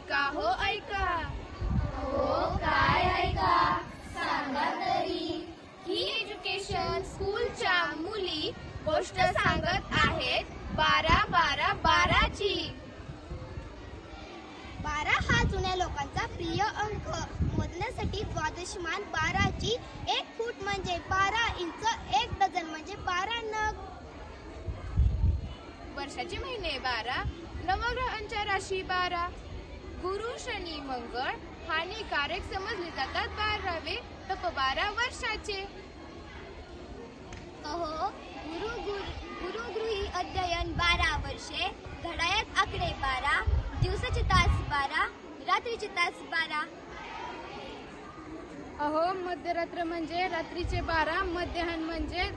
ऐका हो ऐका. हो काय ऐका सांगा तरी. ही एज्युकेशन स्कूलच्या मुली गोष्ट सांगत आहेत 12-12-12ची. 12 हा जुन्या लोकांचा प्रिय अंक. मोजण्यासाठी द्वादशमान 12ची. 1 फूट म्हणजे 12 इंच. 1 डझन म्हणजे 12 नग. वर्षाचे महिने 12, नवग्रहांच्या राशी 12. गुरु शनी मंगळ हानिकारक समजले जातात 12वे तप 12 वर्षाचे. अहो गुरुगृही अध्ययन 12 वर्षे. घड्याळात आकडे 12. दिवसाचे तास 12. रात्रीचे तास 12. अहो मध्यरात्र म्हणजे रात्रीचे 12, मध्याह्न म्हणजे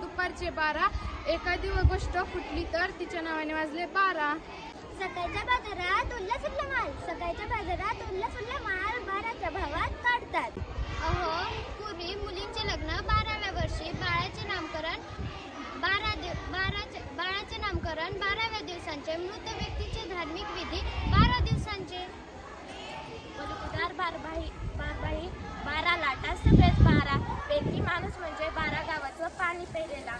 दुपारचे 12. एखादी गोष्ट फुटली तर तिच्या नावाने वाजले 12. सकाळच्या बाजारात उल्हास उल्ला माल. सकाळच्या बाजारात उल्हास उल्ला माल 12च्या भावात काढतात. अहो पूर्वी मुलींचे लग्न 12व्या वर्षी. बाळाचे नामकरण 12व्या दिवसांचे. मृत व्यक्तीचे धार्मिक विधी 12 दिवसांचे. बलुतेदार बारबाई 12 लाटा सगळेच 12. पेटी माणूस म्हणजे 12 गावाचं पाणी प्यायलेला.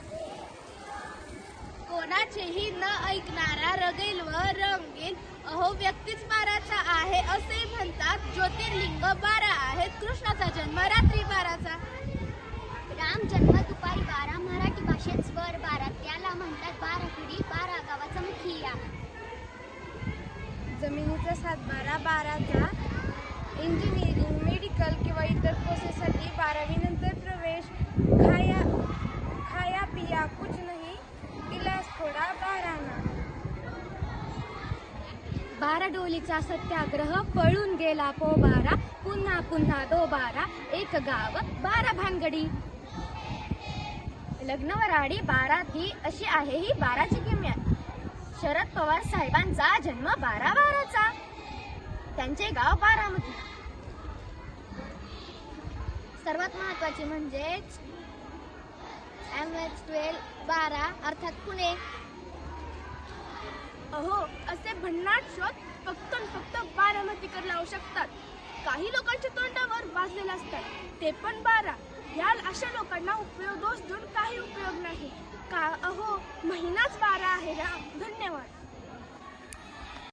कोणाचेही न ऐकणारा रगेल व रंगेल. अहो व्यक्तीच 12चा आहे असे म्हणतात. ज्योतिर्लिंग 12 आहेत. कृष्णाचा जन्म रात्री 12चा. राम जन्म दुपारी 12. मराठी भाषेत स्वर 12. त्याला म्हणतात 12 पिढी. 12 गावाचा मुखिया. जमिनीचा 7-12 12चा. इंजिनिअरिंग, मेडिकल किंवा इतर कोर्सेससाठी 12वी नंतर प्रवेश. खाया पिया कुछ नहीं, गिलास थोडा 12 12 डोलीचा सत्याग्रह. पळून गेला पो 12. पुन्हा पुन्हा 12. एक गाव 12 भानगडी. लग्नवराडी 12 ती. अशी आहे ही 12ची किंमत. शरद पवार साहेबांचा जन्म 12/12चा. त्यांचे गाव बारामती. सर्वात महत्वाचे म्हणजेच MH12 12 अर्थात पुणे. अहो असे भन्नाट शोध फक्त बारामतीकर लावू शकतात. काही लोकांच्या तोंडावर वाजलेले असतात ते पण 12. या अशा लोकांना दोष देऊन काही उपयोग नाही का. अहो महिनाच 12 आहे ना. धन्यवाद.